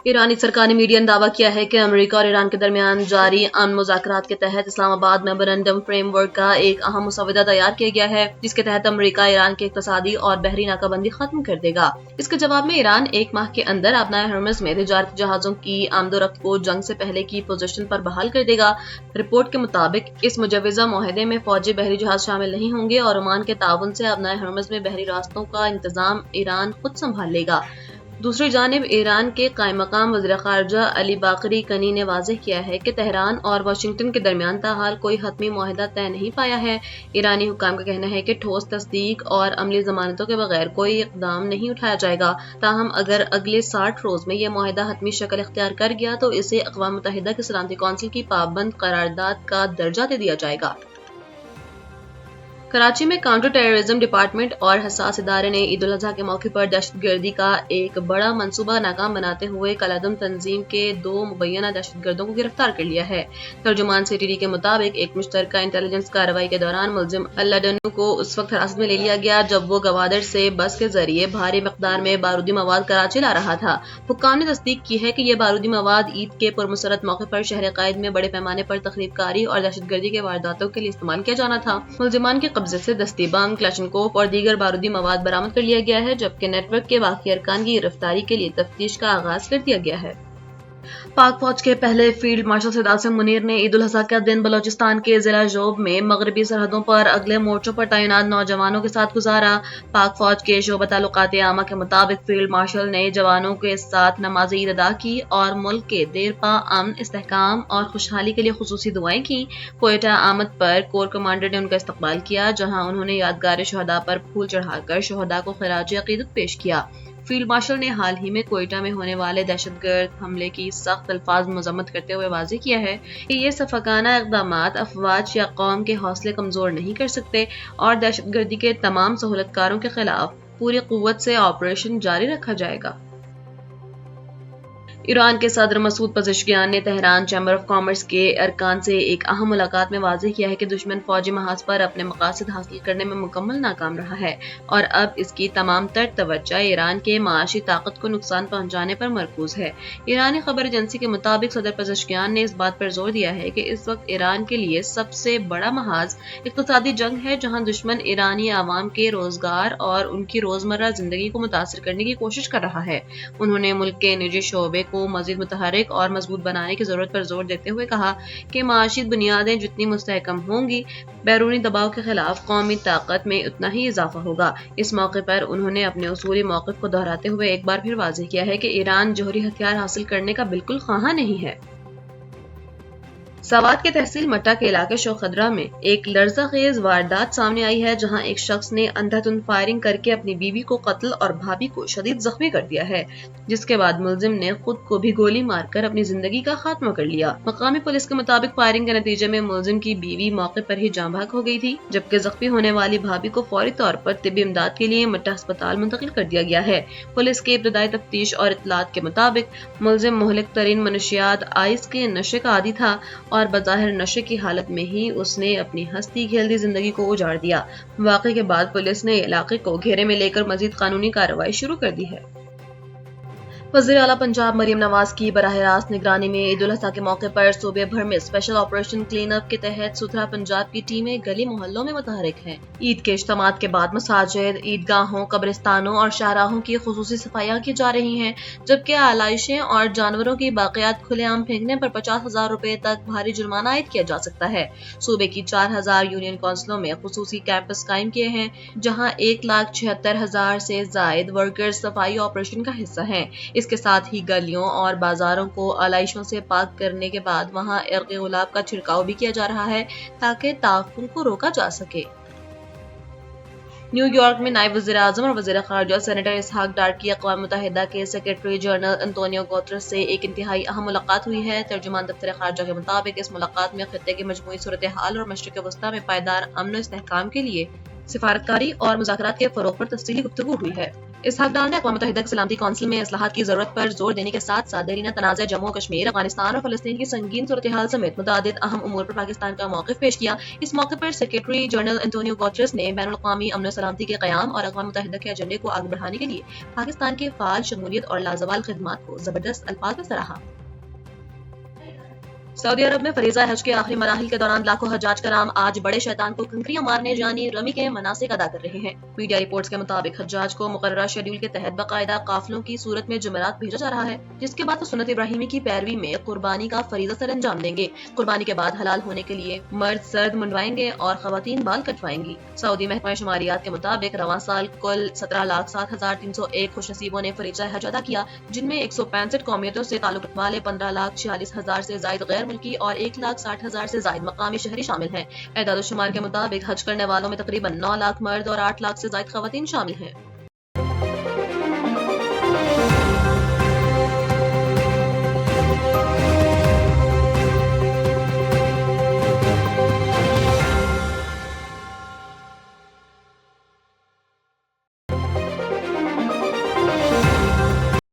ईरानी सरकारी मीडिया ने दावा किया है कि अमेरिका और ईरान के दरमियान जारी अमन मुज़ाकरात के तहत इस्लामाबाद मेमोरेंडम फ्रेमवर्क का एक अहम मुसवदा तैयार किया गया है, जिसके तहत अमेरिका ईरान की इक़्तिसादी और बहरी नाकाबंदी खत्म कर देगा। इसके जवाब में ईरान एक माह के अंदर अपना हर्मज़ में तिजारती जहाजों की आमदोरफ्त को जंग से पहले की पोजीशन पर बहाल कर देगा। रिपोर्ट के मुताबिक इस मुजव्वज़ा मुआहदे में फौजी बहरी जहाज शामिल नहीं होंगे और ओमान के ताउन से अपना हर्मज़ में बहरी रास्तों का इंतजाम ईरान खुद संभाल लेगा। दूसरी जानिब ईरान के कायम मकाम वज़ीर ख़ारजा अली बाक़री कनी ने वाज़ेह किया है कि तेहरान और वाशिंगटन के दरमियान ताहाल कोई हतमी मुआहदा तय नहीं पाया है। ईरानी हुक्काम का कहना है कि ठोस तस्दीक और अमली ज़मानतों के बगैर कोई इक़दाम नहीं उठाया जाएगा। ताहम अगर अगले 60 रोज़ में यह मुआहदा हतमी शक्ल इख्तियार कर गया तो इसे अक़वाम मुत्तहिदा की सलामती कौंसिल की पाबंद करारदाद का दर्जा दे दिया जाएगा। कराची में काउंटर टेररिज्म डिपार्टमेंट और हसास इदारे ने ईद उल अज़हा के मौके पर दहशतगर्दी का एक बड़ा मंसूबा नाकाम बनाते हुए कलअदम तंजीम के 2 मुबैना दहशतगर्दों को गिरफ्तार कर लिया है। तर्जुमान CTD के मुताबिक एक मुश्तरका इंटेलिजेंस कार्रवाई के दौरान मुलजिम अल्लाडनू को उस वक्त हिरासत में ले लिया गया जब वो गवादर से बस के जरिए भारी मकदार में बारूदी मवाद कराची ला रहा था। हुक्काम ने तस्दीक की है कि यह बारूदी मवाद ईद के पुरमसरत मौके पर शहर कायद में बड़े पैमाने पर तखरीबकारी और दहशतगर्दी के वारदातों के लिए इस्तेमाल किया जाना था। मुलजिमान के कब्जे से दस्ती बम, क्लचनकोफ और दीगर बारूदी मवाद बरामद कर लिया गया है, जबकि नेटवर्क के बाकी अरकान की गिरफ्तारी के लिए तफ्तीश का आगाज कर दिया गया है। पाक फौज के पहले फील्ड मार्शल सैयद मुनीर ने ईद उल अज़हा का दिन बलोचिस्तान के जिला जोब में मगरबी सरहदों पर अगले मोर्चों पर तैनात नौजवानों के साथ गुजारा। पाक फौज के शोबा ताल्लुकात आमा के मुताबिक फील्ड मार्शल ने जवानों के साथ नमाज ईद अदा की और मुल्क के देरपा अमन, इस्तेहकाम और खुशहाली के लिए खुसूसी दुआएं की। कोयटा आमद पर कोर कमांडर ने उनका इस्तकबाल किया, जहां उन्होंने यादगार शहदा पर फूल चढ़ाकर शहदा को खिराज अकीदत पेश किया। फील्ड मार्शल ने हाल ही में कोयटा में होने वाले दहशतगर्द हमले की सख्त अल्फाज में मजम्मत करते हुए वाज़ेह किया है कि ये सफाकाना इक़दामात अफवाज या कौम के हौसले कमजोर नहीं कर सकते और दहशतगर्दी के तमाम सहूलतकारों के खिलाफ पूरी कुव्वत से ऑपरेशन जारी रखा जाएगा। ईरान के सदर मसूद पज़ेश्कियान ने तेहरान चैम्बर ऑफ कॉमर्स के अरकान से एक अहम मुलाकात में वाज़ेह किया है कि दुश्मन फौजी महाज पर अपने मकासद हासिल करने में मुकम्मल नाकाम रहा है और अब इसकी तमाम तर तवज्जो ईरान के माशी ताकत को नुकसान पहुंचाने पर मरकूज है। ईरानी खबर एजेंसी के मुताबिक सदर पज़ेश्कियान ने इस बात पर जोर दिया है कि इस वक्त ईरान के लिए सबसे बड़ा महाज इक़्तिसादी जंग है, जहाँ दुश्मन ईरानी आवाम के रोजगार और उनकी रोजमर्रा जिंदगी को मुतासर करने की कोशिश कर रहा है। उन्होंने मुल्क के निजी शोबे को मजीद मुतहरिक और मजबूत बनाने की जरूरत पर जोर देते हुए कहा कि माशी बुनियादें जितनी मुस्तहकम होंगी, बैरूनी दबाव के खिलाफ कौमी ताकत में उतना ही इजाफा होगा। इस मौके पर उन्होंने अपने उसूली मौक़िफ़ को दोहराते हुए एक बार फिर वाज़ेह किया है कि ईरान जौहरी हथियार हासिल करने का बिल्कुल ख्वाहां नहीं है। सवात के तहसील मट्टा के इलाके शोखदरा में एक लर्ज़ाखेज वारदात सामने आई है, जहां एक शख्स ने अंधाधुंध फायरिंग करके अपनी बीवी को कत्ल और भाभी को शदीद जख्मी कर दिया है, जिसके बाद मुलजिम ने खुद को भी गोली मारकर अपनी जिंदगी का खात्मा कर लिया। मकामी पुलिस के मुताबिक फायरिंग के नतीजे में मुलजिम की बीवी मौके पर ही जाँ बहक हो गई थी, जबकि जख्मी होने वाली भाभी को फौरी तौर पर तिब्बी इमदाद के लिए मट्टा अस्पताल मुंतकिल कर दिया गया है। पुलिस की इब्तदाई तफ्तीश और इत्तलात के मुताबिक मुलजिम मुहलिक तरीन मनशियात आइस के नशे का आदी था और बज़ाहिर नशे की हालत में ही उसने अपनी हंसती खेलती जिंदगी को उजाड़ दिया। वाक़े के बाद पुलिस ने इलाके को घेरे में लेकर मजीद कानूनी कार्रवाई शुरू कर दी है। वज़ीर आला पंजाब मरियम नवाज की बराह रास्त निगरानी में ईद उल अज़हा के मौके पर सूबे भर में स्पेशल ऑपरेशन क्लीन अप के तहत सुथरा पंजाब की टीमें गली मोहल्लों में मुतहरिक हैं। ईद के इज्तिमात के बाद मसाजिद, ईदगाहों, कब्रिस्तानों और शाहराहों की खुसूसी सफाइयाँ की जा रही हैं, जबकि आलाइशें और जानवरों की बाक़ियात खुलेआम फेंकने पर 50,000 रुपए तक भारी जुर्माना आयद किया जा सकता है। सूबे की 4,000 यूनियन काउंसिलों में खुसूसी कैंपस कायम किए हैं, जहाँ 1,76,000 से जायद वर्कर्स सफाई ऑपरेशन का हिस्सा हैं। इसके साथ ही गलियों और बाजारों को आलाइशों से पाक करने के बाद वहां इर्क़ गुलाब का छिड़काव भी किया जा रहा है, ताकि ताफ़ुन को रोका जा सके। न्यूयॉर्क में नायब वज़ीर आज़म और वज़ीर ख़ारजा सेनेटर इसहाक डार की अक़वाम मुत्तहिदा के सेक्रेटरी जनरल एंटोनियो गुतेरेस से एक इंतहाई अहम मुलाकात हुई है। तर्जुमान दफ्तर ख़ारजा के मुताबिक इस मुलाकात में ख़ित्ते की मजमूई सूरत हाल और मशरिक़ वस्ता में पायदार अमन और इस्तेहकाम के लिए सिफारतकारी और मुज़ाकरात के फ़रोग़ पर तफ़सीली गुफ्तगू हुई है। اسحاق ڈار نے اقوام متحدہ کی سلامتی کونسل میں اصلاحات کی ضرورت پر زور دینے کے ساتھ ساتھ دیرینہ تنازع جموں و کشمیر، افغانستان اور فلسطین کی سنگین صورتحال سمیت متعدد اہم امور پر پاکستان کا موقف پیش کیا۔ اس موقع پر سیکریٹری جنرل انٹونیو گوٹریس نے بین الاقوامی امن و سلامتی کے قیام اور اقوام متحدہ کے ایجنڈے کو آگے بڑھانے کے لیے پاکستان کے فعال شمولیت اور لازوال خدمات کو زبردست الفاظ میں سراہا۔ سعودی عرب میں فریضہ حج کے آخری مراحل کے دوران لاکھوں حجاج کرام آج بڑے شیطان کو کنکریاں مارنے یعنی رمی کے مناسک ادا کر رہے ہیں۔ میڈیا رپورٹس کے مطابق حجاج کو مقررہ شیڈول کے تحت باقاعدہ قافلوں کی صورت میں جمعرات بھیجا جا رہا ہے، جس کے بعد وہ سنت ابراہیمی کی پیروی میں قربانی کا فریضہ سر انجام دیں گے۔ قربانی کے بعد حلال ہونے کے لیے مرد سرد منڈوائیں گے اور خواتین بال کٹوائیں گی۔ سعودی محکمہ شماریات کے مطابق رواں سال کل 17,07,301 خوش نصیبوں نے فریضہ حج ادا کیا، جن میں 165 قومیتوں سے تعلق رکھنے والے 15,46,000 سے زائد غیر ملکی اور 1,60,000 سے زائد مقامی شہری شامل ہیں۔ اعداد و شمار کے مطابق حج کرنے والوں میں تقریباً 9 لاکھ مرد اور 8 لاکھ سے زائد خواتین شامل ہیں۔